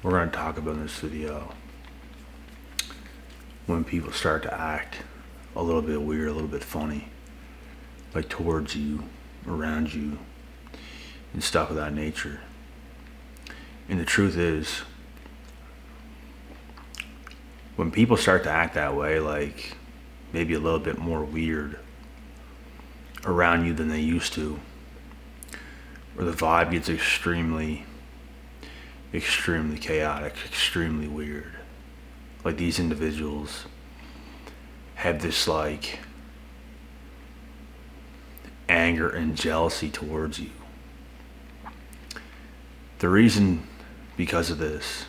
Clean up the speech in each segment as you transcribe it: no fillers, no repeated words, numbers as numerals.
we're going to talk about in this video when people start to act a little bit weird, a little bit funny, like towards you, around you, and stuff of that nature. And the truth is, when people start to act that way, like maybe a little bit more weird around you than they used to, or the vibe gets extremely chaotic, extremely weird. Like these individuals have this like anger and jealousy towards you. The reason because of this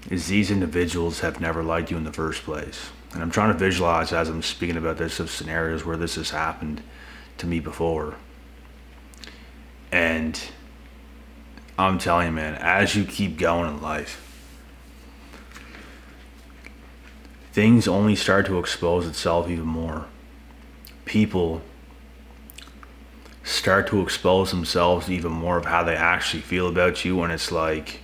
is these individuals have never liked you in the first place. And I'm trying to visualize as I'm speaking about this of scenarios where this has happened to me before. And I'm telling you, man, as you keep going in life, things only start to expose itself even more. People start to expose themselves even more of how they actually feel about you. And it's like,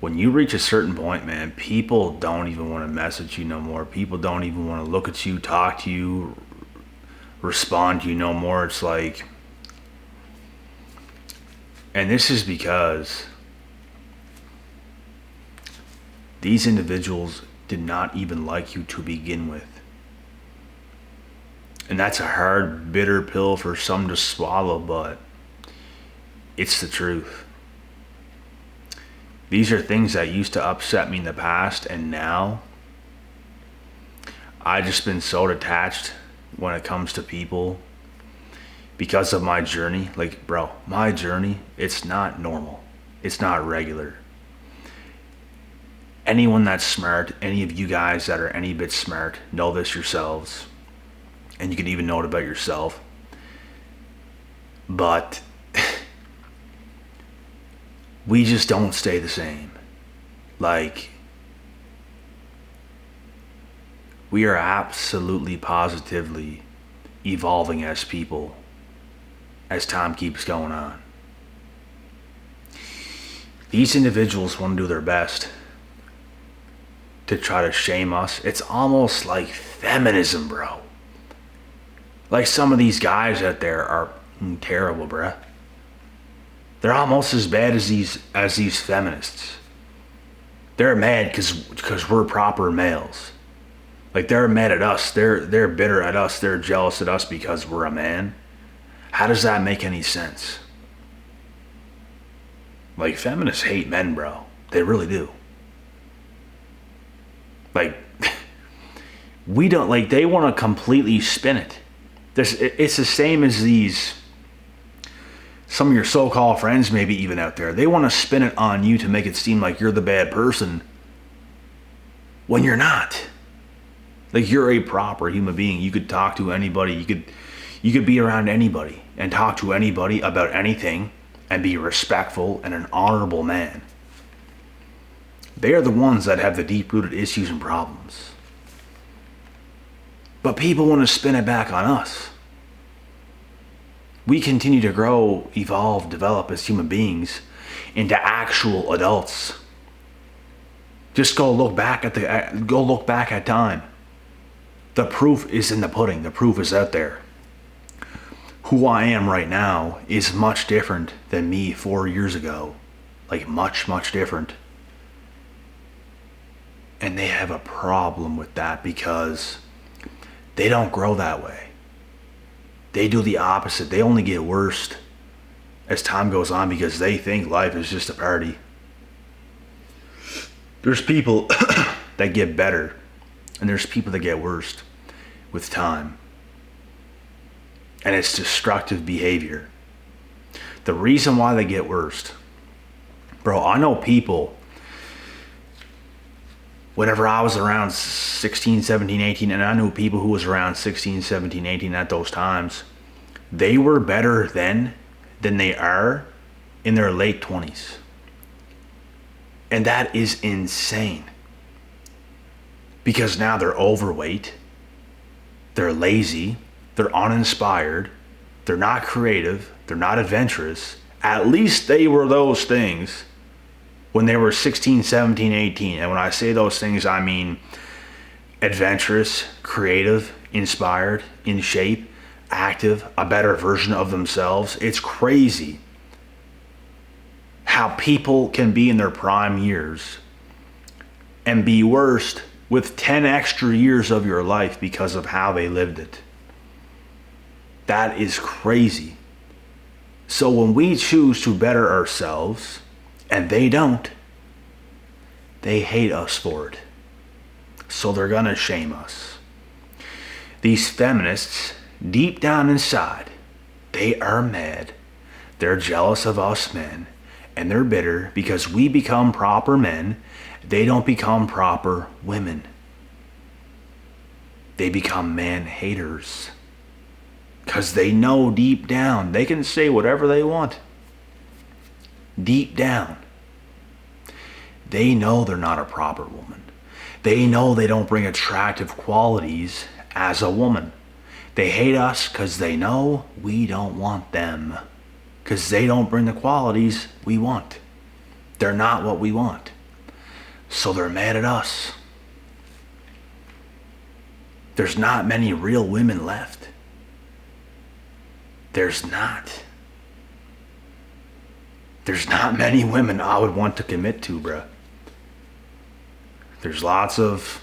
when you reach a certain point, man, people don't even want to message you no more. People don't even want to look at you, talk to you, respond to you no more. It's like, and this is because these individuals did not even like you to begin with. And that's a hard, bitter pill for some to swallow, but it's the truth. These are things that used to upset me in the past, and now I've just been so detached when it comes to people because of my journey. Like, bro, my journey, it's not normal. It's not regular. Anyone that's smart, any of you guys that are any bit smart, know this yourselves. And you can even know it about yourself. But we just don't stay the same. Like, we are absolutely positively evolving as people as time keeps going on. These individuals want to do their best to try to shame us. It's almost like feminism, bro. Like, some of these guys out there are terrible, bruh. They're almost as bad as these feminists. They're mad because we're proper males. Like, they're mad at us. They're bitter at us. They're jealous at us because we're a man. How does that make any sense? Like, feminists hate men, bro. They really do. Like, we don't, like, they want to completely spin it. It's the same as some of your so-called friends maybe even out there. They want to spin it on you to make it seem like you're the bad person when you're not. Like, you're a proper human being. You could talk to anybody. You could be around anybody and talk to anybody about anything and be respectful and an honorable man. They are the ones that have the deep-rooted issues and problems. But people want to spin it back on us. We continue to grow, evolve, develop as human beings into actual adults. Just go look back at time. The proof is in the pudding. The proof is out there. Who I am right now is much different than me 4 years ago. Like, much, much different. And they have a problem with that because they don't grow that way. They do the opposite. They only get worse as time goes on because they think life is just a party. There's people that get better, and there's people that get worse with time. And it's destructive behavior. The reason why they get worse, bro, I know people, whenever I was around 16, 17, 18, and I knew people who was around 16, 17, 18 at those times, they were better then than they are in their late 20s. And that is insane. Because now they're overweight, they're lazy, they're uninspired, they're not creative, they're not adventurous At least they were those things when they were 16, 17, 18. And when I say those things, I mean adventurous, creative, inspired, in shape, active, a better version of themselves. It's crazy how people can be in their prime years and be worse with 10 extra years of your life because of how they lived it. That is crazy. So when we choose to better ourselves, and they don't, they hate us for it. So they're gonna shame us. These feminists, deep down inside, they are mad. They're jealous of us men, and they're bitter because we become proper men. They don't become proper women. They become man haters. Because they know deep down, they can say whatever they want. Deep down, they know they're not a proper woman. They know they don't bring attractive qualities as a woman. They hate us because they know we don't want them. Because they don't bring the qualities we want. They're not what we want. So they're mad at us. There's not many real women left. There's not many women I would want to commit to, bruh. There's lots of,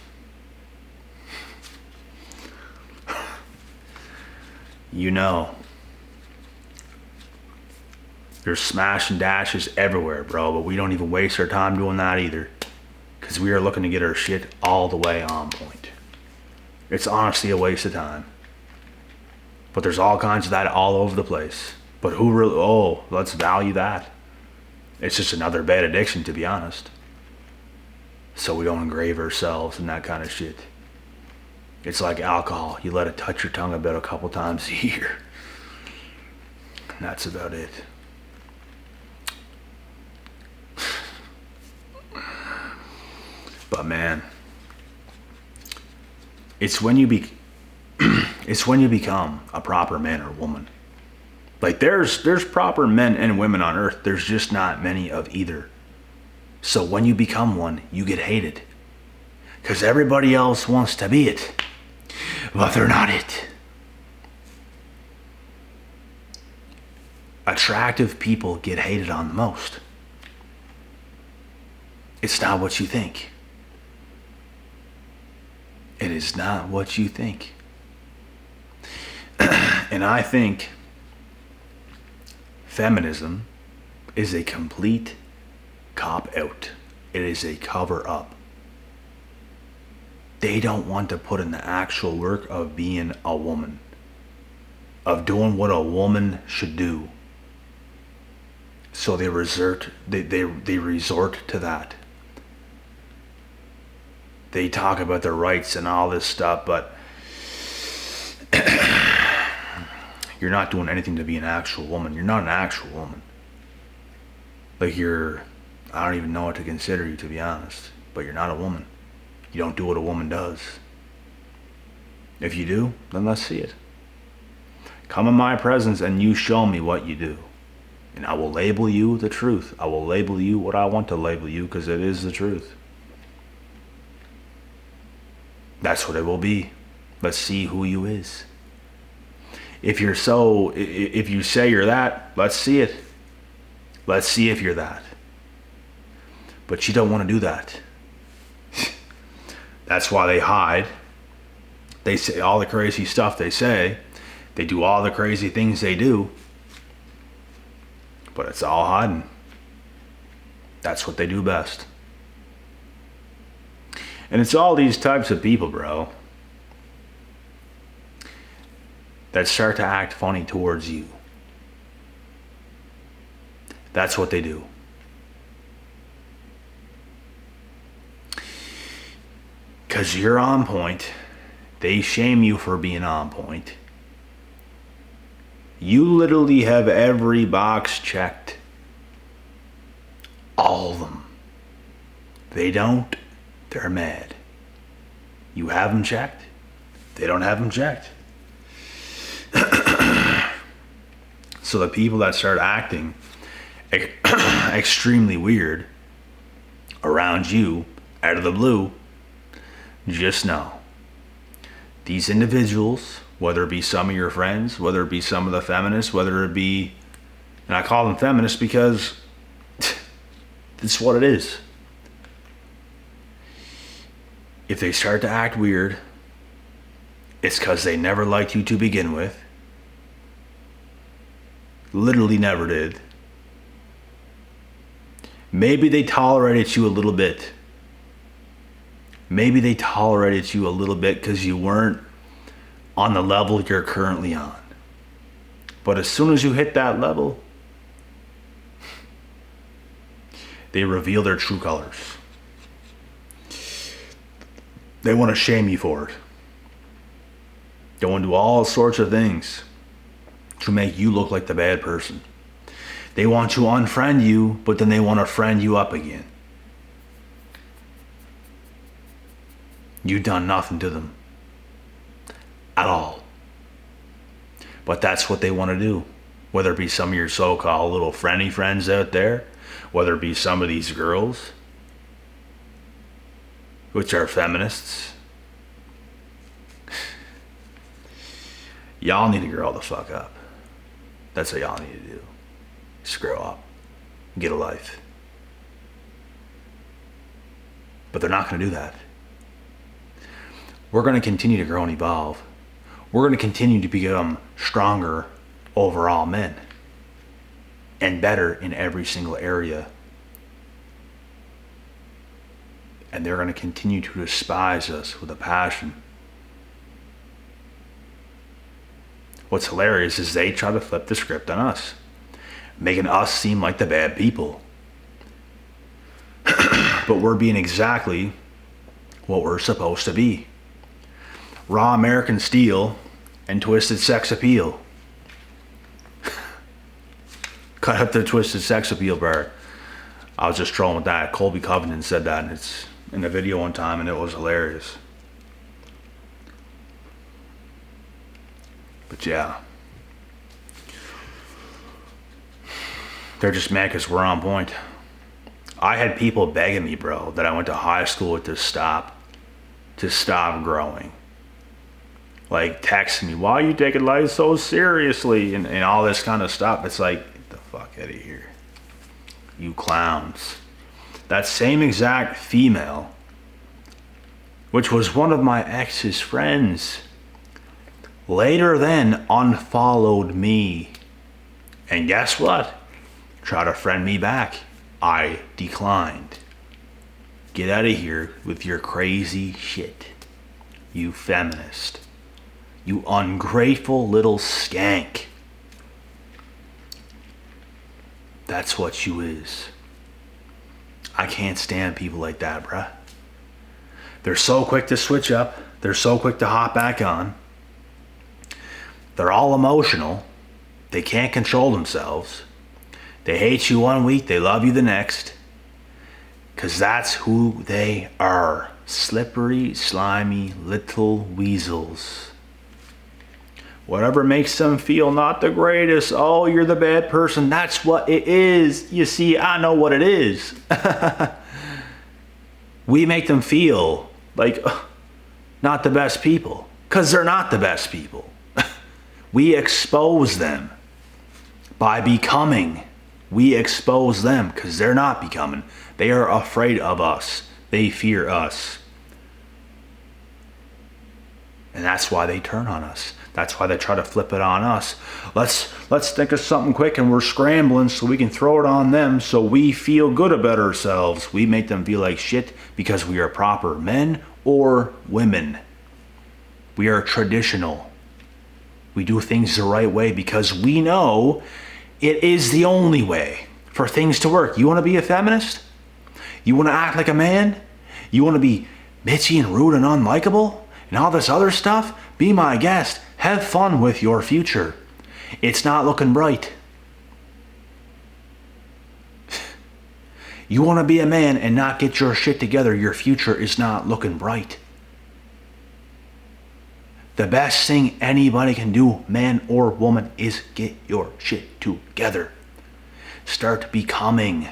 there's smash and dashes everywhere, bro, but we don't even waste our time doing that either. Because we are looking to get our shit all the way on point. It's honestly a waste of time. But there's all kinds of that all over the place. But who really, let's value that. It's just another bad addiction, to be honest. So we don't engrave ourselves in that kind of shit. It's like alcohol. You let it touch your tongue about a couple times a year. And that's about it. But man, it's when you become a proper man or woman. Like there's proper men and women on earth. There's just not many of either. So when you become one, you get hated. Because everybody else wants to be it. But they're not it. Attractive people get hated on the most. It's not what you think. It is not what you think. And I think feminism is a complete cop-out. It is a cover-up. They don't want to put in the actual work of being a woman, of doing what a woman should do. So they resort to that. They talk about their rights and all this stuff, but you're not doing anything to be an actual woman. You're not an actual woman. Like I don't even know what to consider you, to be honest. But you're not a woman. You don't do what a woman does. If you do, then let's see it. Come in my presence and you show me what you do. And I will label you the truth. I will label you what I want to label you because it is the truth. That's what it will be. Let's see who you is. If you say you're that, let's see it. Let's see if you're that. But you don't want to do that. That's why they hide. They say all the crazy stuff they say. They do all the crazy things they do. But it's all hiding. That's what they do best. And it's all these types of people, bro, that start to act funny towards you. That's what they do. Because you're on point. They shame you for being on point. You literally have every box checked. All of them. They don't. They're mad. You have them checked. They don't have them checked. So the people that start acting extremely weird around you out of the blue, just know these individuals, whether it be some of your friends, whether it be some of the feminists, whether it be, and I call them feminists because it's what it is. If they start to act weird, it's because they never liked you to begin with. Literally never did. Maybe they tolerated you a little bit. Maybe they tolerated you a little bit because you weren't on the level you're currently on. But as soon as you hit that level, they reveal their true colors. They want to shame you for it. They want to do all sorts of things to make you look like the bad person. They want to unfriend you, but then they want to friend you up again. You've done nothing to them at all. But that's what they want to do. Whether it be some of your so-called little friendly friends out there, whether it be some of these girls, which are feminists. Y'all need to grow the fuck up. That's what y'all need to do. Just grow up. Get a life. But they're not going to do that. We're going to continue to grow and evolve. We're going to continue to become stronger overall men. And better in every single area. And they're going to continue to despise us with a passion. What's hilarious is they try to flip the script on us, making us seem like the bad people. But we're being exactly what we're supposed to be. Raw American steel and twisted sex appeal. Cut up the twisted sex appeal part. I was just trolling with that. Colby Covington said that in a video one time, and it was hilarious. But yeah. They're just mad because we're on point. I had people begging me, bro, that I went to high school with to stop growing. Like texting me, why are you taking life so seriously? And all this kind of stuff. It's like, get the fuck out of here. You clowns. That same exact female, which was one of my ex's friends, later then unfollowed me. And guess what? Try to friend me back. I declined. Get out of here with your crazy shit. You feminist. You ungrateful little skank. That's what you is. I can't stand people like that, bruh. They're so quick to switch up. They're so quick to hop back on. They're all emotional. They can't control themselves. They hate you one week, they love you the next. Because that's who they are. Slippery, slimy, little weasels. Whatever makes them feel not the greatest. Oh, you're the bad person. That's what it is. You see, I know what it is. We make them feel like not the best people. Because they're not the best people. We expose them by becoming. We expose them because they're not becoming. They are afraid of us. They fear us. And that's why they turn on us. That's why they try to flip it on us. Let's think of something quick, and we're scrambling so we can throw it on them so we feel good about ourselves. We make them feel like shit because we are proper men or women. We are traditional. We do things the right way because we know it is the only way for things to work. You want to be a feminist? You want to act like a man? You want to be bitchy and rude and unlikable? And all this other stuff? Be my guest. Have fun with your future. It's not looking bright. You want to be a man and not get your shit together, your future is not looking bright. The best thing anybody can do, man or woman, is get your shit together. Start becoming.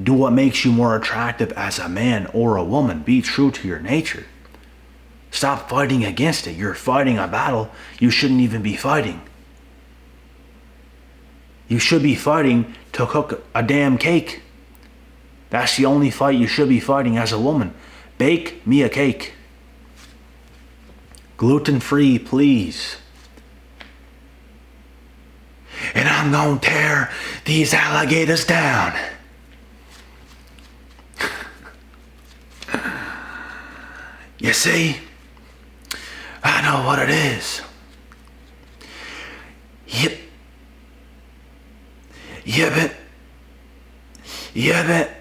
Do what makes you more attractive as a man or a woman. Be true to your nature. Stop fighting against it. You're fighting a battle you shouldn't even be fighting. You should be fighting to cook a damn cake. That's the only fight you should be fighting as a woman. Bake me a cake. Gluten-free, please. And I'm gonna tear these alligators down. You see? I know what it is. Yep. Yep. Yep.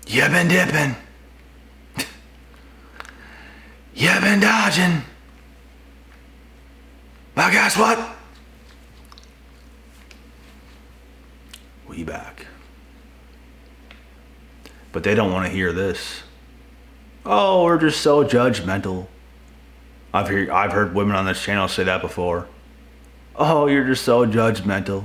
You've been dipping. You've been dodging. But guess what? We back. But they don't want to hear this. Oh, we're just so judgmental. I've heard women on this channel say that before. Oh, you're just so judgmental.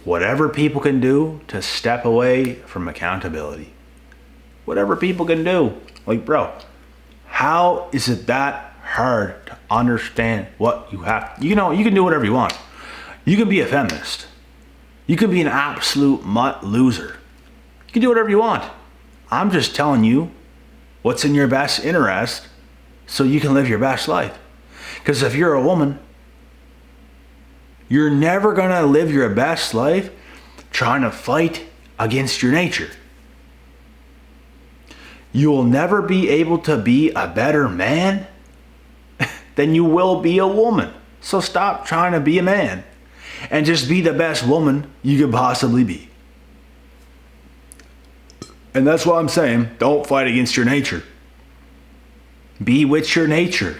Whatever people can do to step away from accountability. Whatever people can do. Like, bro, how is it that hard to understand what you have? You know, you can do whatever you want. You can be a feminist. You can be an absolute mutt loser. You can do whatever you want. I'm just telling you what's in your best interest so you can live your best life. Because if you're a woman, you're never going to live your best life trying to fight against your nature. You will never be able to be a better man than you will be a woman. So stop trying to be a man and just be the best woman you could possibly be. And that's why I'm saying, don't fight against your nature. Be with your nature.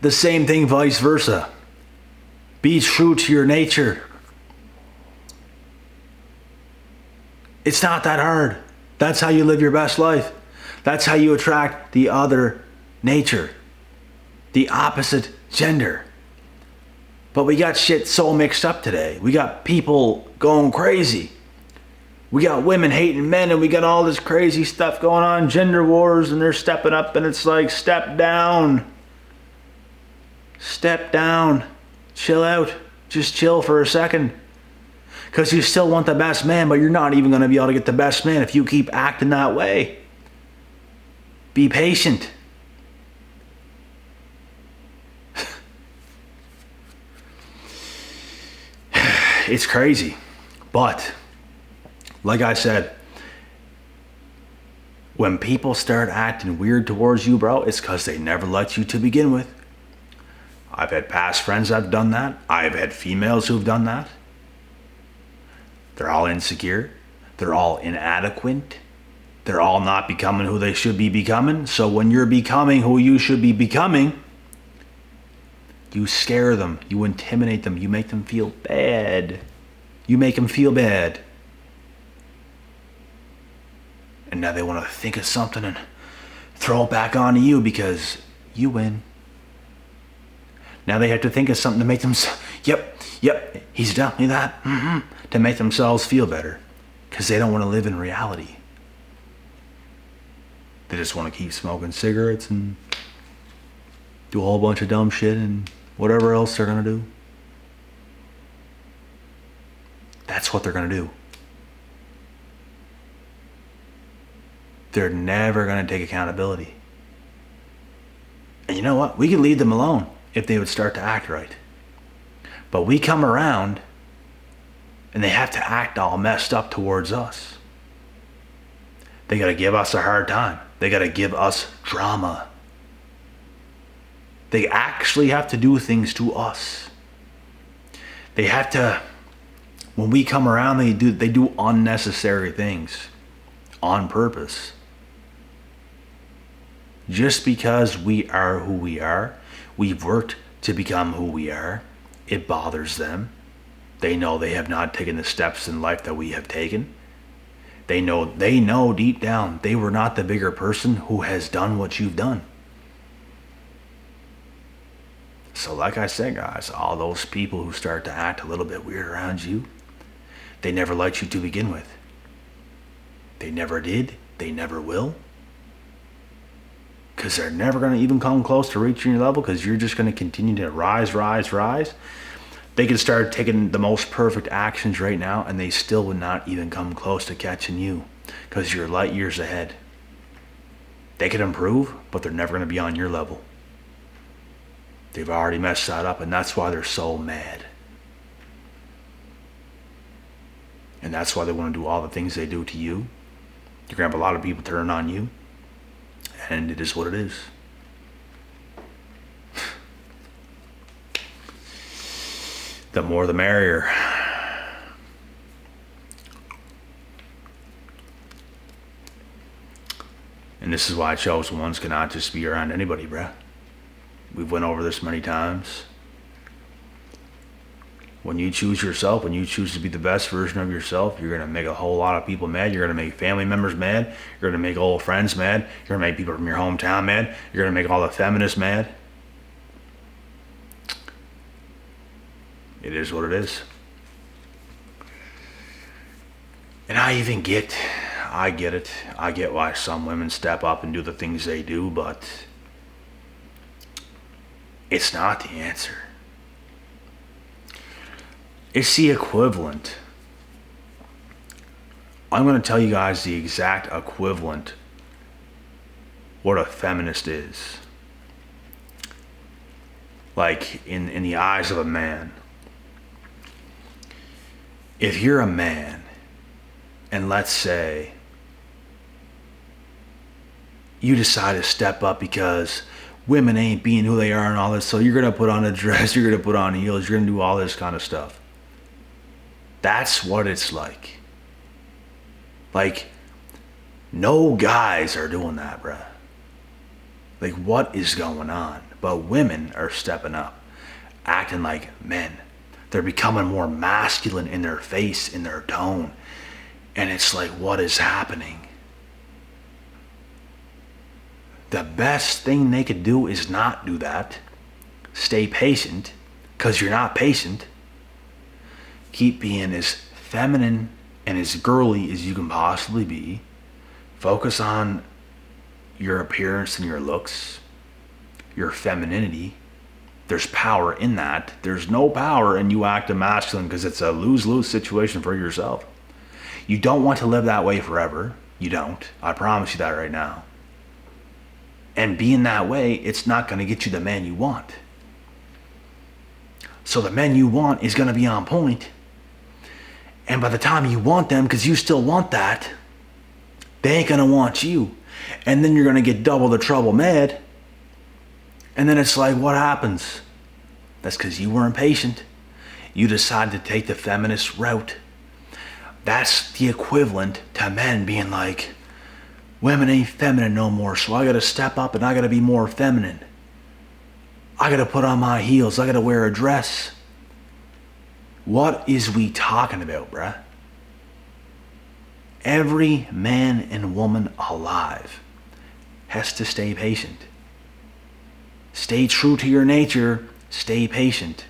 The same thing vice versa. Be true to your nature. It's not that hard. That's how you live your best life. That's how you attract the other nature. The opposite gender. But we got shit so mixed up today. We got people going crazy. We got women hating men, and we got all this crazy stuff going on. Gender wars, and they're stepping up, and it's like, step down. Step down. Chill out. Just chill for a second. Because you still want the best man, but you're not even going to be able to get the best man if you keep acting that way. Be patient. It's crazy. But, like I said, when people start acting weird towards you, bro, it's because they never let you to begin with. I've had past friends that have done that. I've had females who've done that. They're all insecure. They're all inadequate. They're all not becoming who they should be becoming. So when you're becoming who you should be becoming, you scare them. You intimidate them. You make them feel bad. You make them feel bad. And now they want to think of something and throw it back onto you because you win. Now they have to think of something to make them, yep, he's definitely that, to make themselves feel better. Because they don't want to live in reality. They just want to keep smoking cigarettes and do a whole bunch of dumb shit and whatever else they're going to do. That's what they're going to do. They're never going to take accountability. And you know what? We could leave them alone if they would start to act right. But we come around and they have to act all messed up towards us. They got to give us a hard time. They got to give us drama. They actually have to do things to us. They have to, when we come around, they do unnecessary things on purpose. Just because we are who we are, we've worked to become who we are. It bothers them. They know they have not taken the steps in life that we have taken. They know deep down they were not the bigger person who has done what you've done. So like I said, guys, all those people who start to act a little bit weird around you, they never liked you to begin with. They never did. They never will. Because they're never going to even come close to reaching your level, because you're just going to continue to rise. They could start taking the most perfect actions right now, and they still would not even come close to catching you, because you're light years ahead. They could improve, but they're never going to be on your level. They've already messed that up, and that's why they're so mad. And that's why they want to do all the things they do to you. You're going to have a lot of people turn on you, and it is what it is. The more the merrier. And this is why chosen ones cannot just be around anybody, bruh. We've went over this many times. When you choose yourself, when you choose to be the best version of yourself, you're going to make a whole lot of people mad. You're going to make family members mad. You're going to make old friends mad. You're going to make people from your hometown mad. You're going to make all the feminists mad. It is what it is. And I get it. I get why some women step up and do the things they do, but it's not the answer. It's the equivalent. I'm going to tell you guys the exact equivalent what a feminist is. Like in the eyes of a man. If you're a man, and let's say you decide to step up because women ain't being who they are and all this, so you're going to put on a dress, you're going to put on heels, you're going to do all this kind of stuff. That's what it's like. Like, no guys are doing that, bruh. Like, what is going on? But women are stepping up, acting like men. They're becoming more masculine in their face, in their tone. And it's like, what is happening? The best thing they could do is not do that. Stay patient, because you're not patient. Keep being as feminine and as girly as you can possibly be. Focus on your appearance and your looks, your femininity. There's power in that. There's no power in you acting masculine, because it's a lose-lose situation for yourself. You don't want to live that way forever. You don't. I promise you that right now. And being that way, it's not going to get you the man you want. So the men you want is going to be on point. And by the time you want them, because you still want that, they ain't going to want you. And then you're going to get double the trouble mad. And then it's like, what happens? That's because you weren't patient. You decided to take the feminist route. That's the equivalent to men being like, women ain't feminine no more, so I gotta step up and I gotta be more feminine. I gotta put on my heels, I gotta wear a dress. What is we talking about, bruh? Every man and woman alive has to stay patient. Stay true to your nature, stay patient,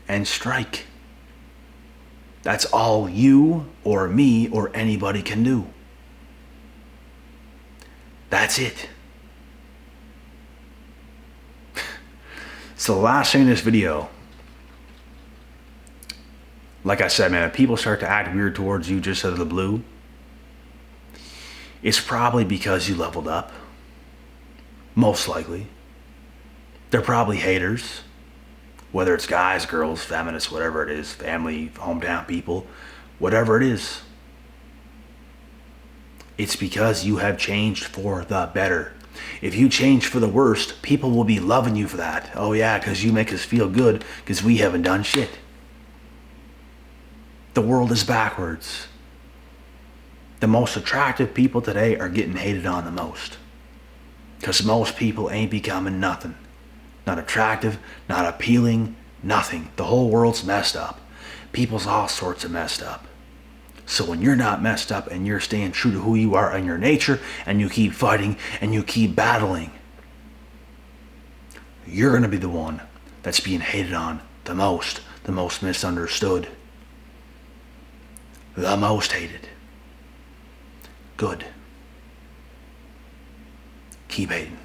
and strike. That's all you or me or anybody can do. That's it. So the last thing in this video, like I said, man, if people start to act weird towards you just out of the blue, it's probably because you leveled up. Most likely. They're probably haters. Whether it's guys, girls, feminists, whatever it is, family, hometown people, whatever it is. It's because you have changed for the better. If you change for the worst, people will be loving you for that. Oh yeah, because you make us feel good because we haven't done shit. The world is backwards. The most attractive people today are getting hated on the most. Because most people ain't becoming nothing. not attractive, not appealing, nothing. The whole world's messed up. People's all sorts of messed up. So when you're not messed up and you're staying true to who you are and your nature, and you keep fighting and you keep battling, you're going to be the one that's being hated on the most misunderstood, the most hated. Good. Keep hating.